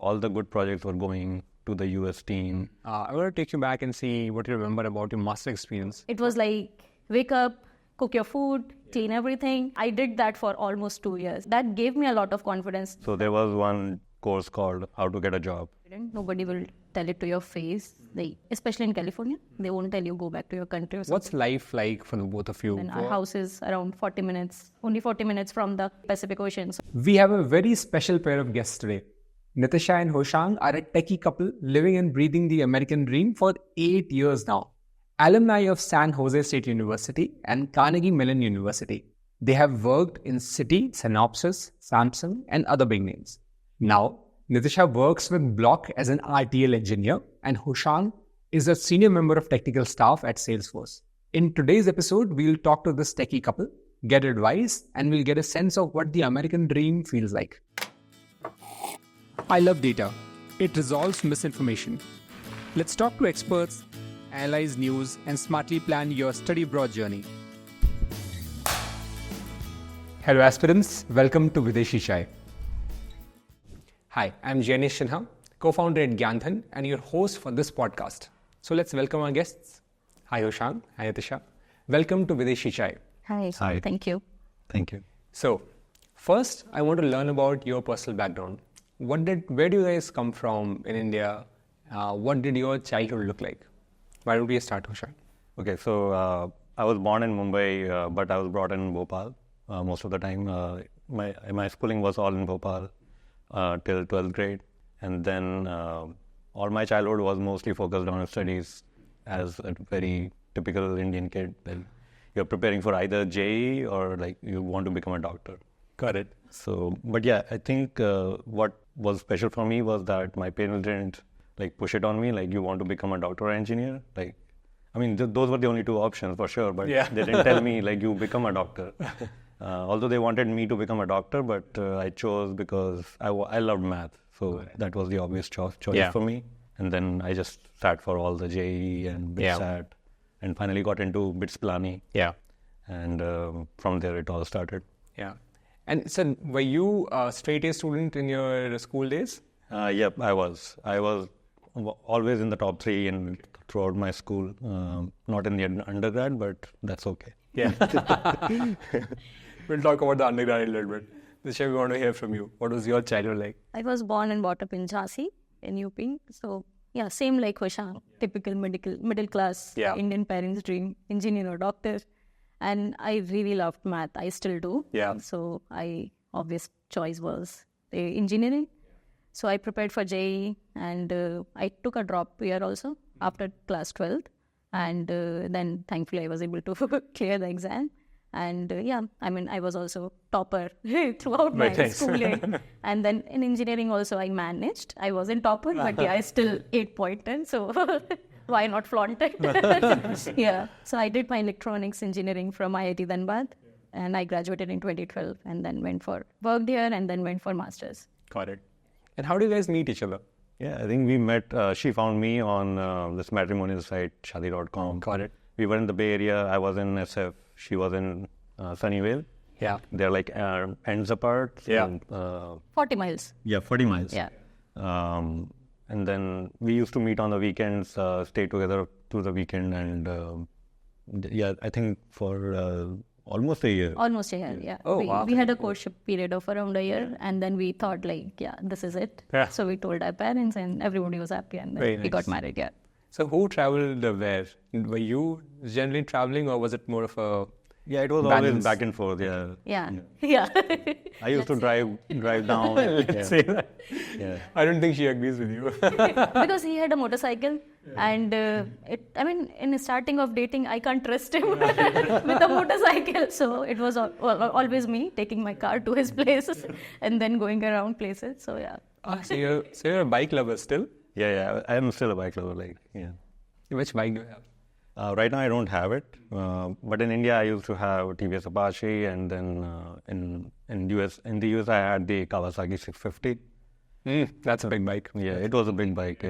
all the good projects were going to the US team. I want to take you back and see what you remember about your master experience. It was like, wake up, cook your food, clean everything. I did that for almost 2 years. That gave me a lot of confidence. So there was one course called How to Get a Job. Nobody will tell it to your face. Especially in California, they won't tell you go back to your country or something. What's life like for the both of you? And our house is around 40 minutes, only 40 minutes from the Pacific Ocean. So We have a very special pair of guests today. Nitisha and Hoshang are a techie couple living and breathing the American dream for 8 years now. Alumni of San Jose State University and Carnegie Mellon University. They have worked in Citi, Synopsys, Samsung, and other big names. Now, Nitisha works with Block as an RTL engineer, and Hoshang is a senior member of technical staff at Salesforce. In today's episode, we'll talk to this techie couple, get advice, and we'll get a sense of what the American dream feels like. I love data. It resolves misinformation. Let's talk to experts, analyze news, and smartly plan your study abroad journey. Hello aspirants, welcome to Videshi Chai. Hi, I'm Jainesh Sinha, co-founder at Gyanthan and your host for this podcast. So let's welcome our guests. Hi Hoshang, hi Nitisha. Welcome to Videshi Chai. hi. Hi. Thank you. Thank you. So, first I want to learn about your personal background. Where do you guys come from in India? What did your childhood look like? Why don't we start, Hoshang? Okay, so I was born in Mumbai, but I was brought in Bhopal most of the time. My schooling was all in Bhopal till 12th grade. And then all my childhood was mostly focused on studies as a very typical Indian kid. Then you're preparing for either JEE or like you want to become a doctor. Got it. So, but yeah, I think what was special for me was that my parents didn't like push it on me, like you want to become a doctor or engineer. Like, I mean, those were the only two options for sure, but Yeah. they didn't tell me like you become a doctor. Although they wanted me to become a doctor, but I chose because I loved math. So that was the obvious choice Yeah. for me. And then I just sat for all the JEE and BITSAT and finally got into BITS Pilani. Yeah. And from there it all started. Yeah. And so, were you a straight A student in your school days? Yep, I was. I was always in the top 3 and throughout my school. Not in the undergrad, but that's okay. Yeah. We'll talk about the undergrad a little bit. Nitisha, we want to hear from you. What was your childhood like? I was born and brought up in Jhansi, in UP. So, yeah, same like Hoshang, typical middle class Indian parents' dream, engineer or doctor. And I really loved math. I still do. Yeah. So, obvious choice was engineering. So, I prepared for JEE and I took a drop year also after class 12th. And then thankfully I was able to clear the exam. And I was also topper throughout my schooling. And then in engineering also I managed. I wasn't topper, but I still 8.10. So why not flaunt it? Yeah. So I did my electronics engineering from IIT Dhanbad. And I graduated in 2012 and then worked here and then went for masters. Got it. And how do you guys meet each other? Yeah, I think we met, she found me on this matrimonial site, shadi.com. Got it. We were in the Bay Area, I was in SF, she was in Sunnyvale. Yeah. They're like ends apart. Yeah. And, 40 miles. Yeah, 40 miles. Yeah. And then we used to meet on the weekends, stay together through the weekend. And I think for almost a year. Almost a year, yeah. Oh, wow. We had a courtship period of around a year and then we thought this is it. Yeah. So we told our parents and everybody was happy and then we got married, yeah. So who traveled where? Were you generally traveling or was it more of a Yeah, it was balance? always back and forth, yeah. Yeah. I used to drive down. Let's say that. Yeah. I don't think she agrees with you. Because he had a motorcycle and in the starting of dating, I can't trust him with a motorcycle. So it was always me taking my car to his places and then going around places. So yeah. So you're a bike lover still? Yeah, I am still a bike lover, Which bike do you have? Right now I don't have it, but in India I used to have TVS Apache, and then in the US I had the Kawasaki 650. That's a big bike. Yeah, it was a big bike.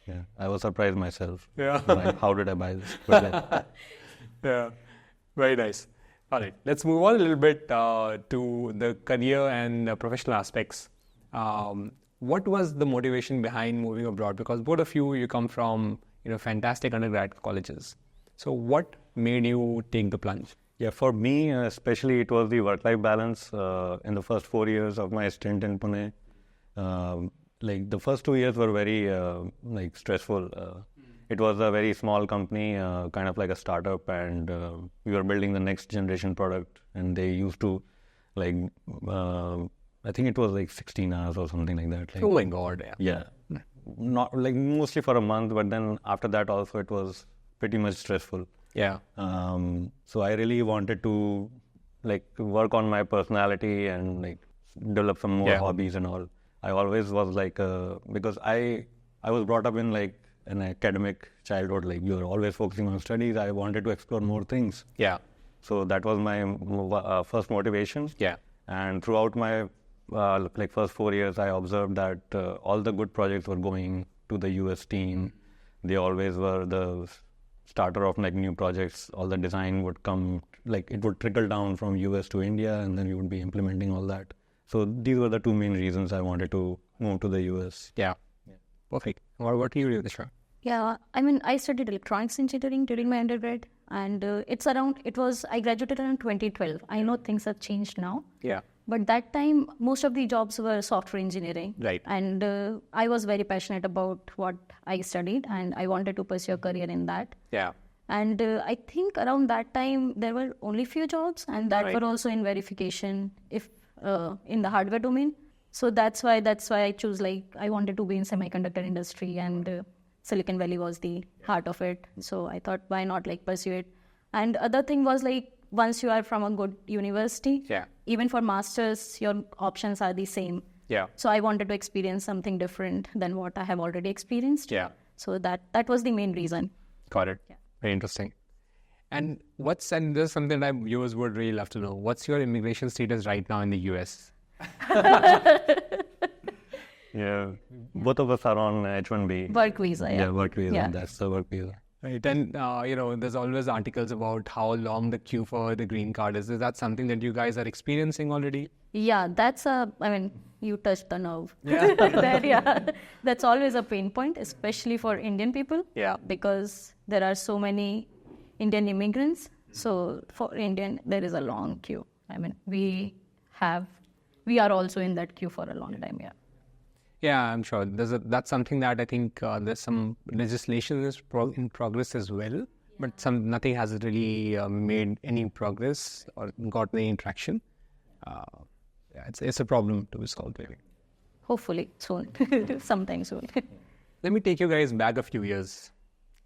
Yeah. I was surprised myself. Yeah. Like, how did I buy this? But Yeah, very nice. All right, let's move on a little bit to the career and professional aspects. what was the motivation behind moving abroad? Because both of you come from, fantastic undergrad colleges. So what made you take the plunge? Yeah, for me, especially, it was the work-life balance in the first 4 years of my stint in Pune. Like the first 2 years were very stressful. It was a very small company, kind of like a startup, and we were building the next generation product. And they used to, I think it was like 16 hours or something like that. Oh my God! Yeah, not like mostly for a month, but then after that also it was pretty much stressful. Yeah. So I really wanted to work on my personality and develop some more hobbies and all. I always was because I was brought up in an academic childhood. You're always focusing on studies. I wanted to explore more things. Yeah. So that was my first motivation. Yeah. And throughout my first 4 years, I observed that all the good projects were going to the US team. They always were the starter of new projects. All the design would come, it would trickle down from US to India, and then we would be implementing all that. So these were the two main reasons I wanted to move to the US. Yeah. Perfect. What do you do, Nitisha? Yeah, I studied electronics engineering during my undergrad, and I graduated around 2012. I know things have changed now. Yeah. But that time, most of the jobs were software engineering. Right. And I was very passionate about what I studied, and I wanted to pursue a career in that. Yeah. And I think around that time, there were only few jobs, and that were also in verification, in the hardware domain. So that's why I chose, I wanted to be in semiconductor industry, and Silicon Valley was the heart of it. So I thought, why not pursue it? And other thing was once you are from a good university, even for masters, your options are the same. Yeah. So I wanted to experience something different than what I have already experienced. Yeah. So that was the main reason. Got it. Yeah. Very interesting. And this is something that viewers would really love to know. What's your immigration status right now in the US? Yeah, both of us are on H-1B. Work visa, yeah. Yeah, work visa. Yeah. That's the work visa. Right. And, there's always articles about how long the queue for the green card is. Is that something that you guys are experiencing already? Yeah, you touched the nerve. Yeah. That's always a pain point, especially for Indian people. Yeah. Because there are so many Indian immigrants. So for Indian, there is a long queue. We are also in that queue for a long time, yeah. Yeah, I'm sure. That's something that I think there's some legislation is in progress as well, but nothing has really made any progress or got any traction. It's a problem to be solved, maybe. Hopefully soon, sometime soon. Let me take you guys back a few years.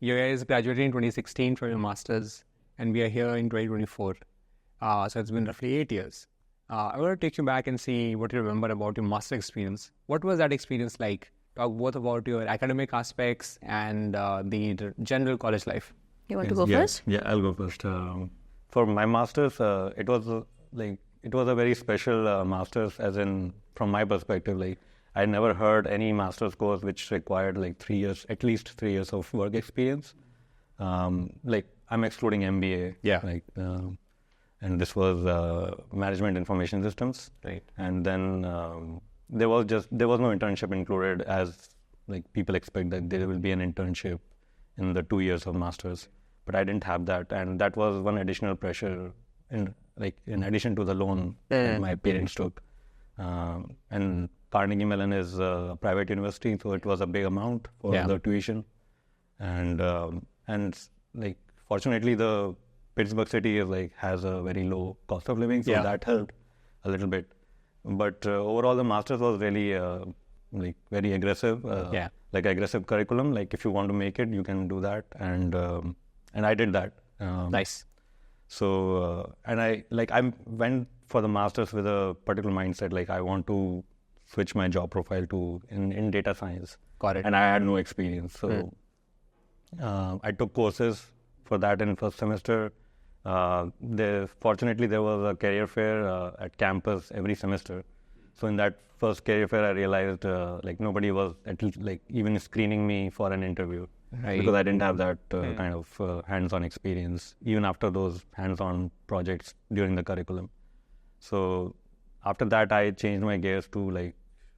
You guys graduated in 2016 from your masters, and we are here in 2024. So it's been roughly 8 years. I want to take you back and see what you remember about your master experience. What was that experience like? Talk both about your academic aspects and the general college life. You want to go first? Yeah, I'll go first. For my masters, it was a very special masters, as in from my perspective. I never heard any master's course which required at least 3 years of work experience. I'm excluding MBA. Yeah. And this was management information systems. Right. And then there was no internship included, as people expect that there will be an internship in the 2 years of masters. But I didn't have that, and that was one additional pressure in addition to the loan that my parents took. And Carnegie Mellon is a private university, so it was a big amount for the tuition. And fortunately the Pittsburgh city has a very low cost of living, so that helped a little bit. But overall, the masters was really very aggressive, aggressive curriculum. If you want to make it, you can do that, and I did that. Nice. So and I went for the masters with a particular mindset. I want to switch my job profile to in data science. Got it. And I had no experience, so I took courses for that in first semester. Fortunately, there was a career fair at campus every semester. So in that first career fair, I realized nobody was even screening me for an interview, because I didn't have that kind of hands-on experience, even after those hands-on projects during the curriculum. So after that, I changed my gears to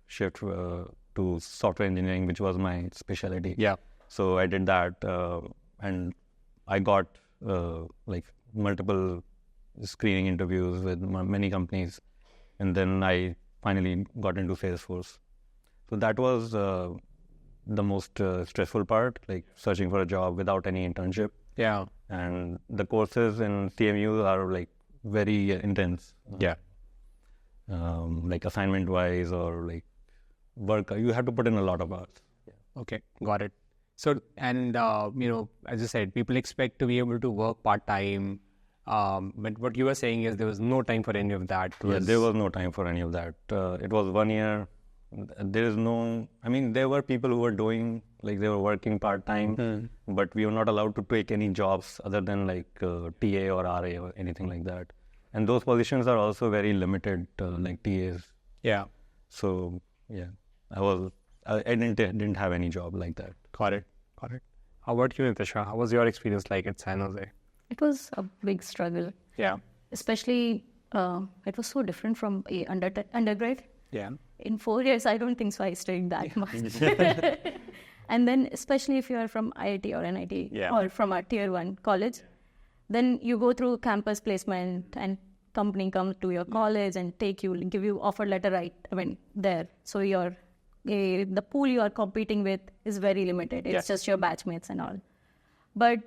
shift to to software engineering, which was my specialty. Yeah. So I did that, and I got like multiple screening interviews with many companies, and then I finally got into Salesforce. So that was the most stressful part, like searching for a job without any internship. Yeah. And the courses in CMU are like very intense. Yeah. Like assignment wise or like work, you have to put in a lot of hours. Okay, got it. So, and as you said, people expect to be able to work part-time, but what you were saying is there was no time for any of that. There was no time for any of that. It was 1 year. There is no, I mean, there were people who were doing, like they were working part-time, but we were not allowed to take any jobs other than like TA or RA or anything like that. And those positions are also very limited, like TAs. Yeah. So, yeah, I didn't have any job like that. Got it. How about you, Nitisha? How was your experience like at San Jose? It was a big struggle. Yeah. Especially, it was so different from undergrad. Yeah. In 4 years, I don't think so I studied that much. And then, especially if you are from IIT or NIT or from a tier 1 college, then you go through campus placement and company comes to your college and give you offer letter there. So the pool you are competing with is very limited. It's just your batchmates and all. But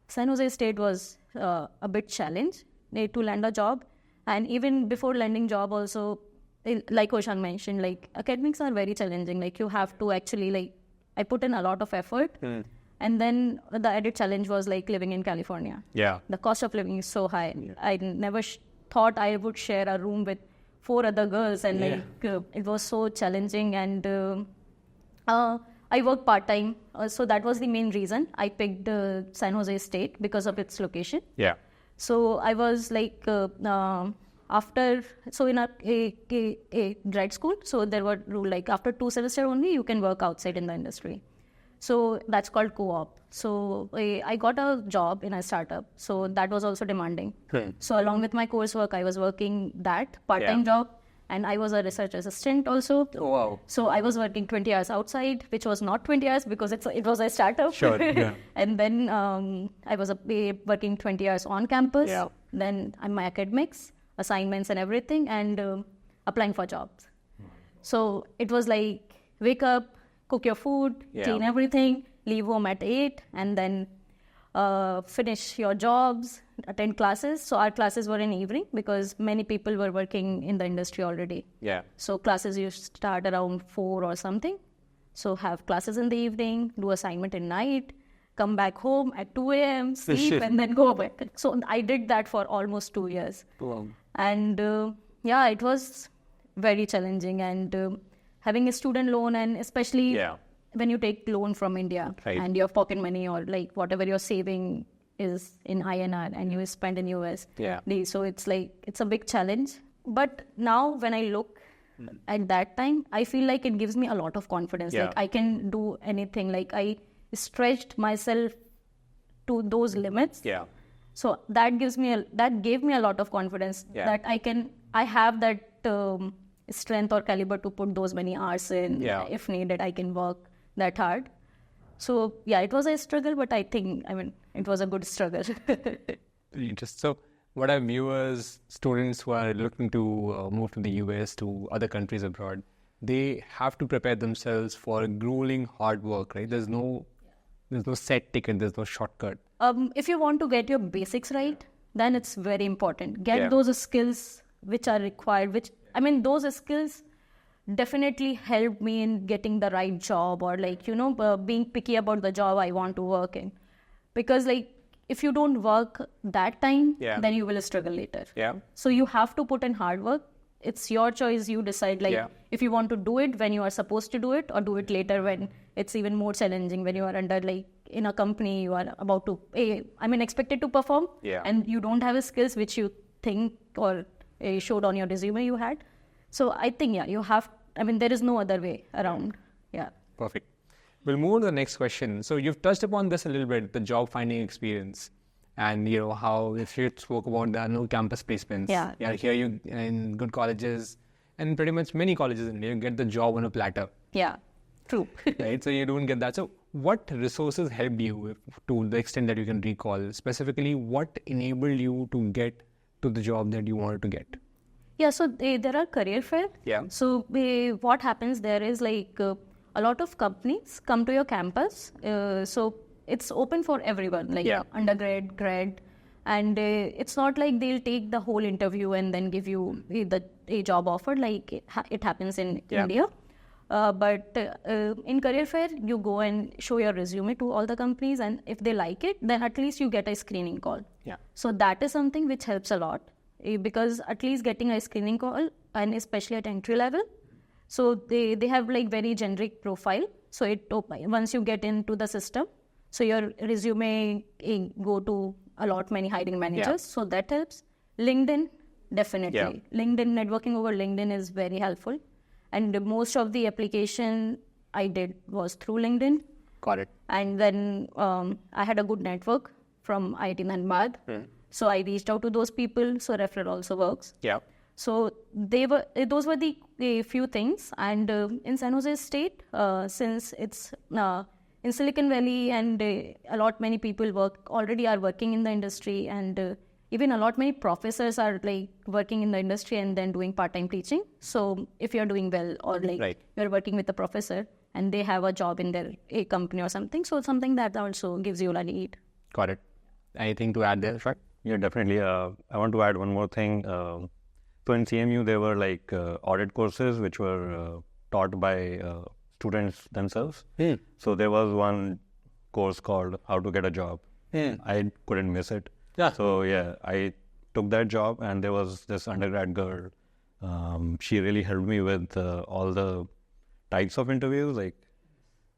San Jose State was a bit challenge to land a job. And even before landing job also, like Hoshang mentioned, like academics are very challenging. Like you have to actually I put in a lot of effort. And then the added challenge was like living in California. Yeah. The cost of living is so high. I never thought I would share a room with 4 other girls, and it was so challenging. And I work part-time. So that was the main reason I picked San Jose State because of its location. Yeah. So I was like, in a grad school, so there were rule like after 2 semesters only you can work outside in the industry. So that's called co-op. So I got a job in a startup. So that was also demanding. So along with my coursework, I was working that part-time job, and I was a research assistant also. Oh, wow. So I was working 20 hours outside, which was not 20 hours because it was a startup. Sure. Yeah. And then I was working 20 hours on campus. Yeah. Then my academics, assignments and everything, and applying for jobs. So it was like wake up, cook your food, clean everything, leave home at 8, and then finish your jobs, attend classes. So our classes were in evening because many people were working in the industry already. Yeah. So classes used to start around 4 or something. So have classes in the evening, do assignment at night, come back home at 2 a.m., sleep, and then go back. So I did that for almost 2 years. Wow. And it was very challenging. And having a student loan, and especially when you take loan from India and your pocket money or like whatever you're saving is in INR and you spend in US. Yeah. So it's a big challenge. But now when I look at that time, I feel like it gives me a lot of confidence. Yeah. Like I can do anything. Like I stretched myself to those limits. Yeah. So that gave me a lot of confidence that I have that strength or caliber to put those many hours in. If needed, I can work that hard. So it was a struggle, but I think it was a good struggle. Just so, what are viewers, students who are looking to move to the US, to other countries abroad, they have to prepare themselves for grueling hard work, right? There's no set ticket, there's no shortcut. If you want to get your basics right, then it's very important. Get those skills which are required, those skills definitely helped me in getting the right job, or being picky about the job I want to work in. Because if you don't work that time, then you will struggle later. Yeah. So you have to put in hard work. It's your choice. You decide if you want to do it when you are supposed to do it, or do it later when it's even more challenging, when you are under in a company, you are about to expected to perform, and you don't have skills which you think or showed on your resume you had. So I think you have. There is no other way around. Yeah. Perfect. We'll move on to the next question. So you've touched upon this a little bit, the job finding experience, and how if you spoke about the campus placements. Yeah. Here you in good colleges, And pretty much many colleges in India, you get the job on a platter. Yeah, true. Right? So you don't get that. So what resources helped you to the extent that you can recall? Specifically, what enabled you to get to the job that you wanted to get? Yeah, so there are career fair. Yeah. So what happens there is like a lot of companies come to your campus. So it's open for everyone, like undergrad, grad. And it's not like they'll take the whole interview and then give you a job offer like it happens in India. But in career fair, you go and show your resume to all the companies, and if they like it, then at least you get a screening call. Yeah. So that is something which helps a lot, because at least getting a screening call, and especially at entry level, so they have like very generic profile. So once you get into the system, so your resume go to many hiring managers. So that helps. LinkedIn, definitely. Yeah. LinkedIn, networking over LinkedIn is very helpful. And most of the application I did was through LinkedIn. Got it. And then I had a good network from IIT Nanbad. So I reached out to those people. So referral also works. Yeah. So those were the few things. And in San Jose State, since it's in Silicon Valley, and many people already are working in the industry, and even many professors are like working in the industry and then doing part-time teaching. So if you're doing well, or like you're working with a professor and they have a job in a company or something, so something that also gives you a lead. Got it. Anything to add there, right? Yeah, definitely. I want to add one more thing. So in CMU, there were like audit courses which were taught by students themselves. So there was one course called How to Get a Job. I couldn't miss it. Yeah. So I took that job, and there was this undergrad girl. She really helped me with all the types of interviews. Like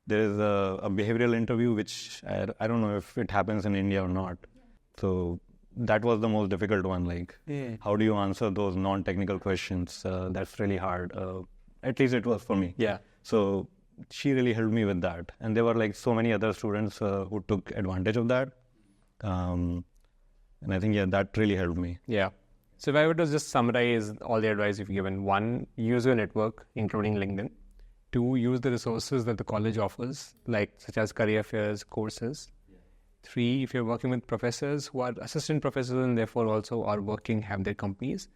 there is a behavioral interview, which I don't know if it happens in India or not. So that was the most difficult one. Like how do you answer those non-technical questions? That's really hard. At least it was for me. Yeah. So she really helped me with that. And there were like so many other students who took advantage of that. And I think, that really helped me. Yeah. So if I were to just summarize all the advice you've given: 1, use your network, including LinkedIn. 2, use the resources that the college offers, such as career fairs, courses. 3, if you're working with professors who are assistant professors and therefore also are working, have their companies.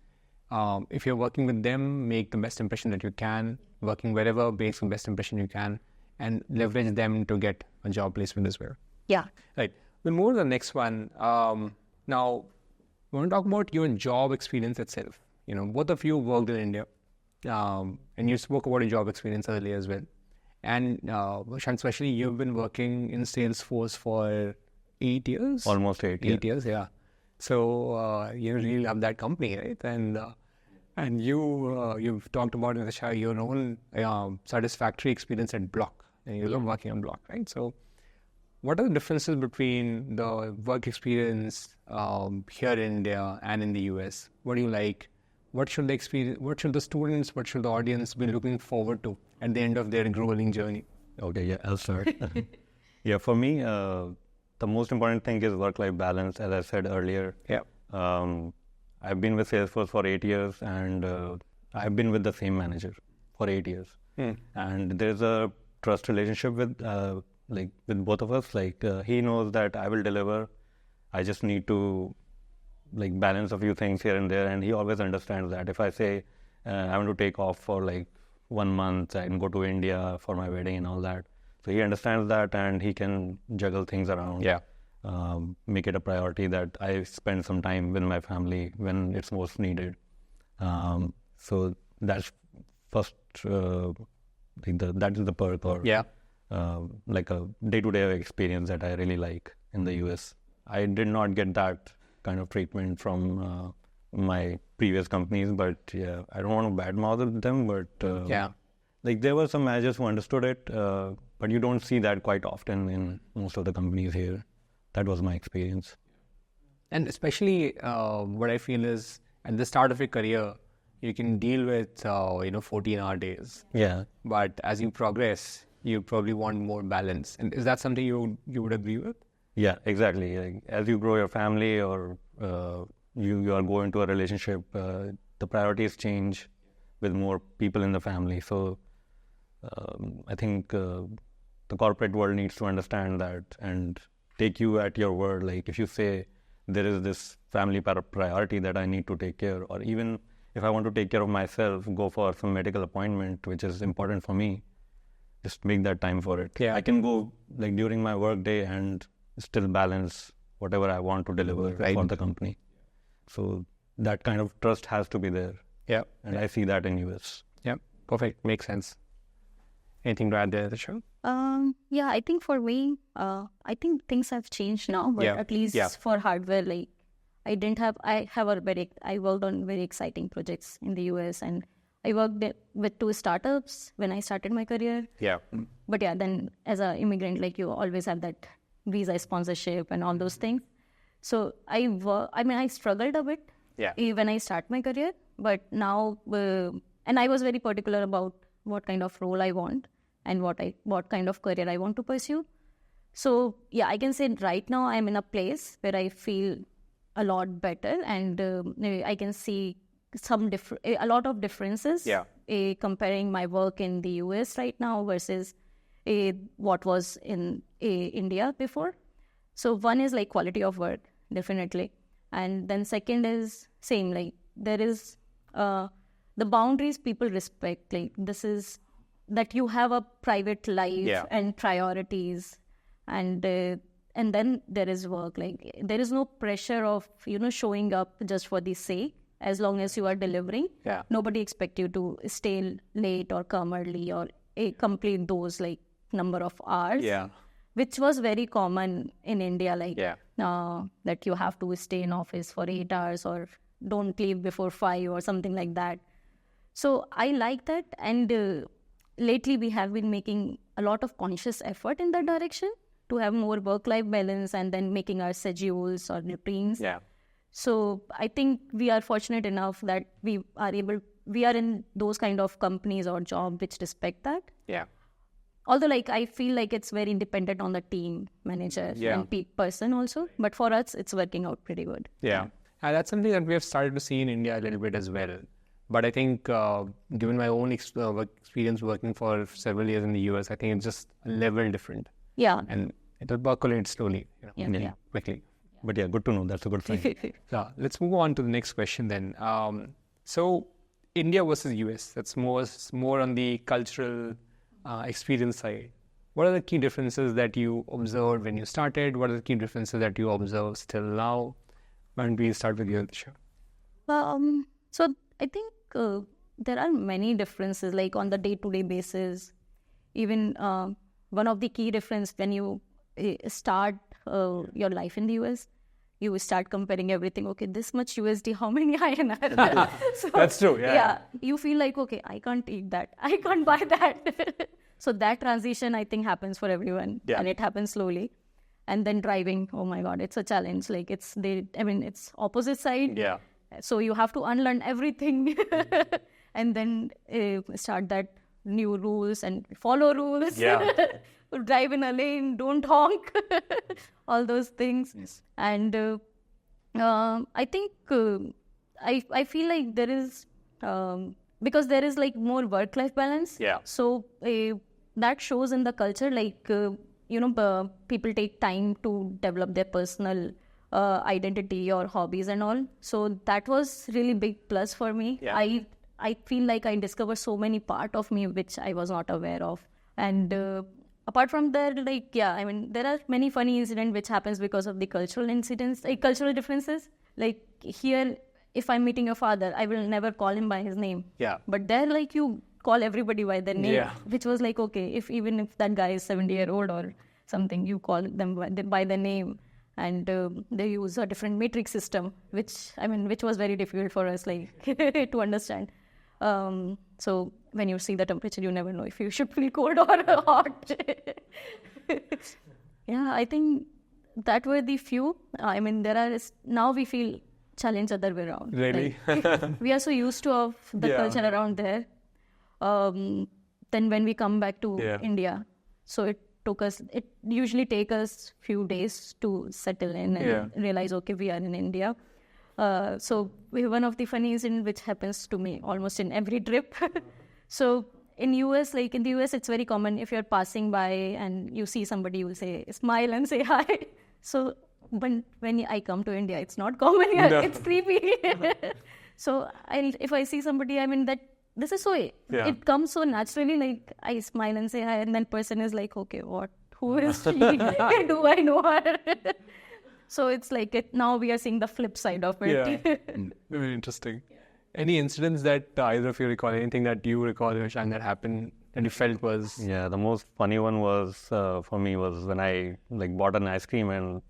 If you're working with them, make the best impression that you can, working wherever, make the best impression you can, and leverage them to get a job placement as well. Yeah. Right. We'll move to the next one. Now, we want to talk about your job experience itself. Both of you worked in India, and you spoke about your job experience earlier as well. And especially you've been working in Salesforce for 8 years? Almost 8 years. 8 years, yeah. So you really love that company, right? And you've talked about, Nitisha, your own satisfactory experience at Block, and you love working on Block, right? So what are the differences between the work experience here in India and in the US? What do you like? What should the students, what should the audience be looking forward to at the end of their growing journey? Okay, I'll start. For me, the most important thing is work-life balance, as I said earlier. Yeah. I've been with Salesforce for 8 years, and I've been with the same manager for 8 years. And there's a trust relationship with both of us. He knows that I will deliver. I just need to balance a few things here and there, and he always understands that. If I say I want to take off for 1 month and go to India for my wedding and all that, so he understands that, and he can juggle things around. Yeah. Make it a priority that I spend some time with my family when it's most needed. So that's first, that is the perk, or like a day-to-day experience that I really like in the US. I did not get that kind of treatment from my previous companies, but I don't want to badmouth them, but there were some managers who understood it, but you don't see that quite often in most of the companies here. That was my experience. And especially what I feel is at the start of your career, you can deal with 14-hour days. Yeah. But as you progress, you probably want more balance. And is that something you would agree with? Yeah, exactly. As you grow your family, or you are going to a relationship, the priorities change. with more people in the family. So I think the corporate world needs to understand that and take you at your word. Like if you say there is this family priority that I need to take care, or even if I want to take care of myself, go for some medical appointment, which is important for me, just make that time for it. Yeah. I can go like during my work day and still balance whatever I want to deliver for the company. So that kind of trust has to be there. Yeah. And I see that in US. Yeah. Perfect. Makes sense. Anything to add there, Nitisha? Yeah, I think for me, I think things have changed now, but at least for hardware, like I worked on very exciting projects in the US, and I worked with 2 startups when I started my career. Yeah. But yeah, then as an immigrant, like you always have that visa sponsorship and all those things. So I struggled a bit when I start my career, but now, and I was very particular about what kind of role I want and what kind of career I want to pursue. So yeah, I can say right now I'm in a place where I feel a lot better, and I can see a lot of differences comparing my work in the US right now versus what was in India before. So one is like quality of work, definitely. And then second is same, like there is the boundaries people respect, like this is that you have a private life and priorities, and then there is work, like there is no pressure of showing up just for the sake. As long as you are delivering, nobody expect you to stay late or come early or complete those like number of hours, which was very common in India, like that you have to stay in office for 8 hours or don't leave before 5 or something like that. So I like that, and lately we have been making a lot of conscious effort in that direction to have more work-life balance, and then making our schedules or routines. So I think we are fortunate enough that we are in those kind of companies or job which respect that. Although like I feel like it's very dependent on the team manager and person also, but for us it's working out pretty good. And that's something that we have started to see in India a little bit as well. But I think given my own experience working for several years in the US, I think it's just a level different. And it will percolate slowly, quickly. But yeah, good to know. That's a good thing. So let's move on to the next question then. So India versus US, that's more on the cultural experience side. What are the key differences that you observed when you started? What are the key differences that you observe still now? Why don't we start with you, Nitisha? So I think there are many differences, like on the day-to-day basis. Even one of the key difference when you start your life in the US, you start comparing everything. Okay, this much USD, how many INR? So, that's true. You feel like, okay, I can't eat that. I can't buy that. So that transition, I think, happens for everyone, and it happens slowly. And then driving, oh my God, it's a challenge. Like it's opposite side. So you have to unlearn everything and then start that new rules and follow rules. Drive in a lane, don't honk, all those things. Yes. And I think I feel like there is, because there is like more work-life balance. So that shows in the culture, like, people take time to develop their personal identity or hobbies and all. So that was really big plus for me. I feel like I discovered so many part of me which I was not aware of. And apart from that, like, there are many funny incidents which happens because of the cultural incidents, cultural differences. Like here, if I'm meeting your father, I will never call him by his name. But there, like, you call everybody by their name, which was like, okay, even if that guy is 70-year-old or something, you call them by their name. And they use a different metric system, which was very difficult for us, like, to understand. So when you see the temperature, you never know if you should feel cold or hot. I think that were the few. Now we feel challenge other way around. Really? Like, we are so used to of the culture around there. Then when we come back to India, so it usually take us few days to settle in and realize, okay, we are in India. So one of the funny incident which happens to me almost in every trip. So in US, like in the US, it's very common if you're passing by and you see somebody, you will say, smile and say hi. So when I come to India, it's not common here. No. It's creepy. So if I see somebody, I mean, that this is so, it comes so naturally, like I smile and say hi, and then person is like, okay, what? Who is she? Do I know her? So it's like now we are seeing the flip side of it. Yeah. Very interesting. Any incidents that either of you recall, anything that you recall, Hoshang, that happened that you felt was... Yeah, the most funny one was for me was when I like bought an ice cream and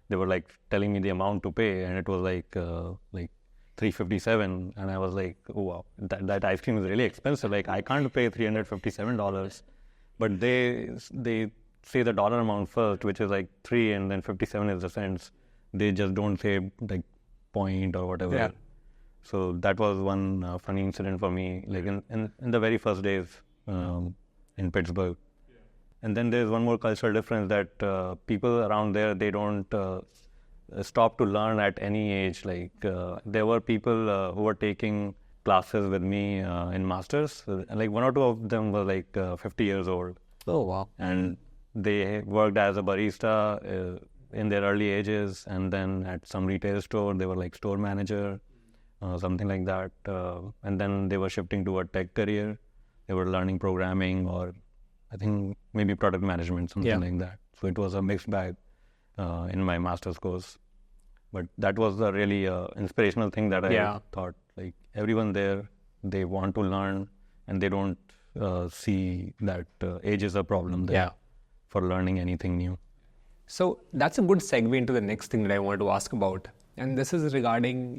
they were like telling me the amount to pay, and it was like $357, and I was like, oh wow, that ice cream is really expensive. Like I can't pay $357, but they say the dollar amount first, which is like 3, and then 57 is the cents. They just don't say like point or whatever. Yeah. So that was one funny incident for me, like in the very first days in Pittsburgh. Yeah. And then there's one more cultural difference that people around there, they don't stop to learn at any age. Like there were people who were taking classes with me in masters. Like 1 or 2 of them were like 50 years old. Oh, wow. And they worked as a barista in their early ages, and then at some retail store, they were like store manager, something like that. And then they were shifting to a tech career. They were learning programming, or I think maybe product management, something like that. So it was a mixed bag in my master's course. But that was a really inspirational thing that I thought, like everyone there, they want to learn, and they don't see that age is a problem there for learning anything new. So that's a good segue into the next thing that I wanted to ask about. And this is regarding,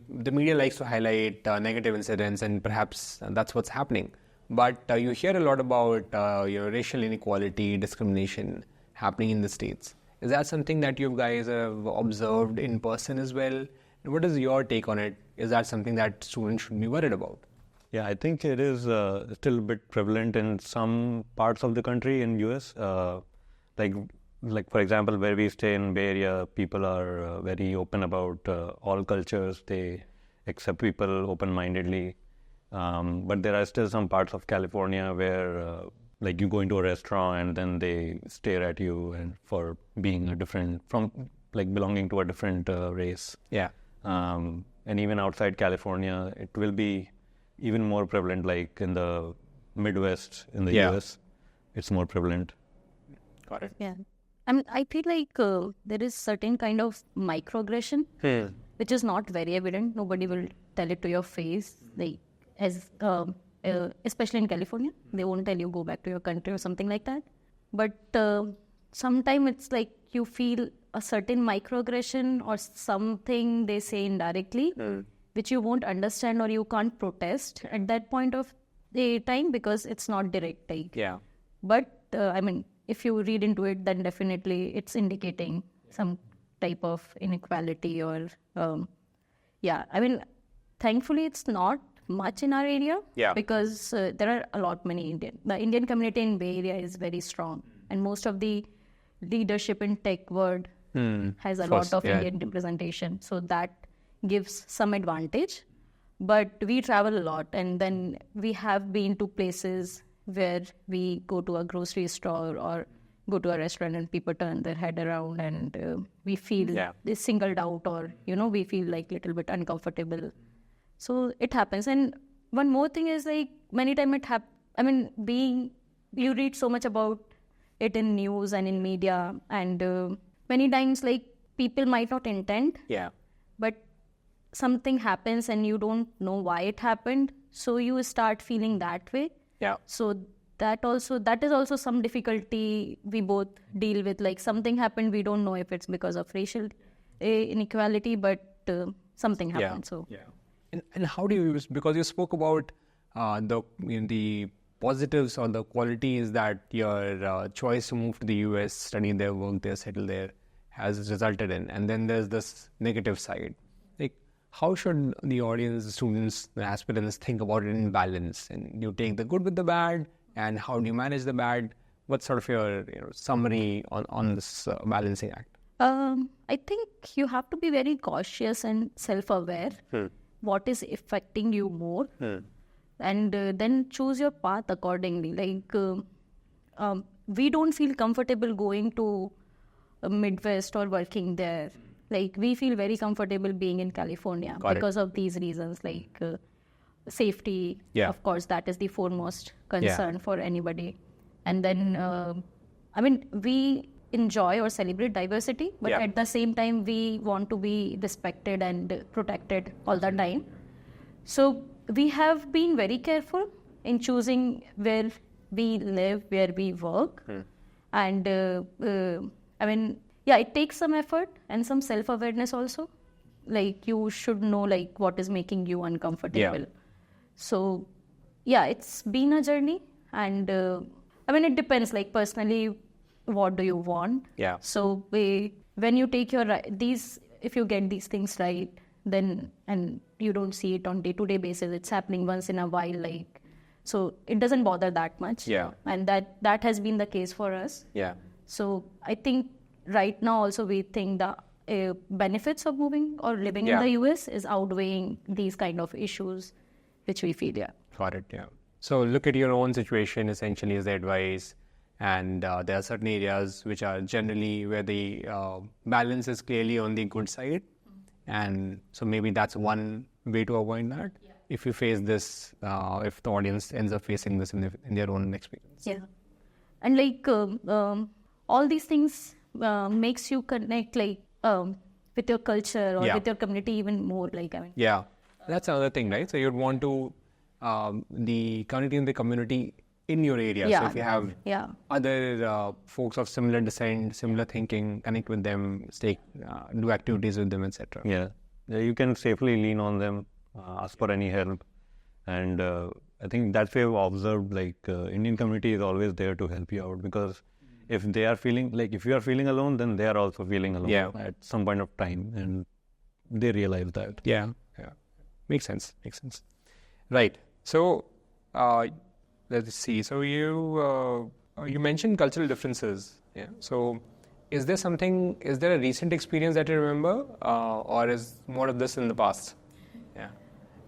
the media likes to highlight negative incidents, and perhaps that's what's happening. But you hear a lot about racial inequality, discrimination happening in the States. Is that something that you guys have observed in person as well? And what is your take on it? Is that something that students should be worried about? Yeah, I think it is still a bit prevalent in some parts of the country in US. Like for example, where we stay in Bay Area, people are very open about all cultures. They accept people open-mindedly. But there are still some parts of California where like you go into a restaurant and then they stare at you and for being belonging to a different race. Yeah. And even outside California, it will be even more prevalent, like in the Midwest in the US, it's more prevalent. Got it. Yeah. I feel like there is certain kind of microaggression, which is not very evident. Nobody will tell it to your face. Like, especially in California, they won't tell you go back to your country or something like that. But sometimes it's like you feel a certain microaggression or something they say indirectly, which you won't understand or you can't protest at that point of the time because it's not direct. But if you read into it, then definitely it's indicating some type of inequality or, thankfully it's not much in our area because there are a lot many the Indian community in Bay Area is very strong, and most of the leadership in tech world has a lot of Indian representation. So that gives some advantage, but we travel a lot, and then we have been to places where we go to a grocery store or go to a restaurant and people turn their head around and we feel singled out, or, we feel like little bit uncomfortable. So it happens. And one more thing is like many times it happens, you read so much about it in news and in media, and many times like people might not intend, but something happens and you don't know why it happened. So you start feeling that way. So that is also some difficulty we both deal with. Like something happened, we don't know if it's because of racial inequality, but something happened. And how do you, because you spoke about the positives or the qualities that your choice to move to the US, study there, work there, settle there has resulted in, and then there's this negative side. Like, how should the audience, the students, the aspirants think about it in balance? And you take the good with the bad, and how do you manage the bad? What's sort of your summary on this balancing act? I think you have to be very cautious and self-aware. What is affecting you more, and then choose your path accordingly. We don't feel comfortable going to Midwest or working there. We feel very comfortable being in California because of these reasons, safety. Of course, that is the foremost concern for anybody. And then, we enjoy or celebrate diversity, but at the same time, we want to be respected and protected all the time. So we have been very careful in choosing where we live, where we work. And it takes some effort and some self-awareness also. You should know what is making you uncomfortable. So it's been a journey, and it depends. Personally, what do you want? So when you take if you get these things right, then, and you don't see it on day-to-day basis, it's happening once in a while, so it doesn't bother that much. And that has been the case for us. So I think right now also we think the benefits of moving or living in the US is outweighing these kind of issues which we feel. Got it. So look at your own situation essentially as the advice. And there are certain areas which are generally where the balance is clearly on the good side. And so maybe that's one way to avoid that. If you face this, if the audience ends up facing this in their own experience. And all these things makes you connect with your culture or with your community even more. That's another thing, right? So you'd want to the community in your area. So if you have other folks of similar descent, similar thinking, connect with them, do activities with them, etc. You can safely lean on them, ask for any help. And I think that's where I've observed Indian community is always there to help you out, because if they are feeling if you are feeling alone, then they are also feeling alone at some point of time, and they realize that. Makes sense. Right. So let's see. So you mentioned cultural differences. So is there a recent experience that you remember, or is more of this in the past?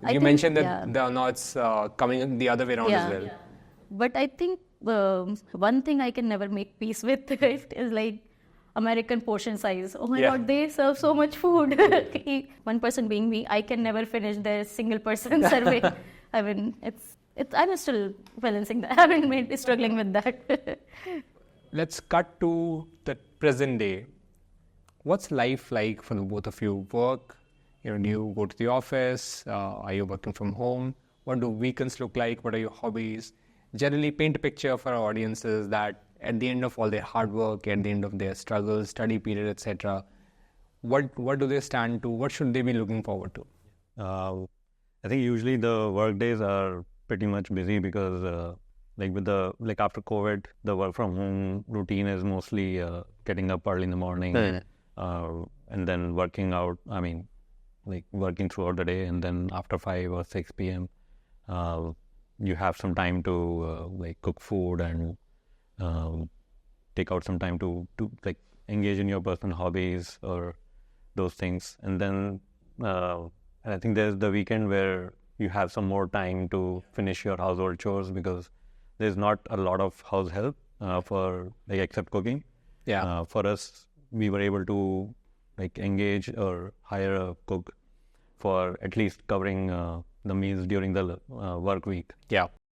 You mentioned that now it's coming the other way around as well. But I think one thing I can never make peace with is American portion size. Oh my God, they serve so much food. One person being me, I can never finish the single person survey. I'm still balancing that. I'm struggling with that. Let's cut to the present day. What's life like for the both of you? Work? Do you go to the office? Are you working from home? What do weekends look like? What are your hobbies? Generally, paint a picture for our audiences that at the end of all their hard work, at the end of their struggles, study period, etc., what do they stand to? What should they be looking forward to? I think usually the work days are pretty much busy because after COVID, the work from home routine is mostly getting up early in the morning and then working out. Working throughout the day, and then after 5 or 6 p.m. You have some time to cook food and take out some time to engage in your personal hobbies or those things. And then I think there's the weekend where you have some more time to finish your household chores, because there's not a lot of house help for except cooking. For us, we were able to engage or hire a cook for at least covering the meals during the work week.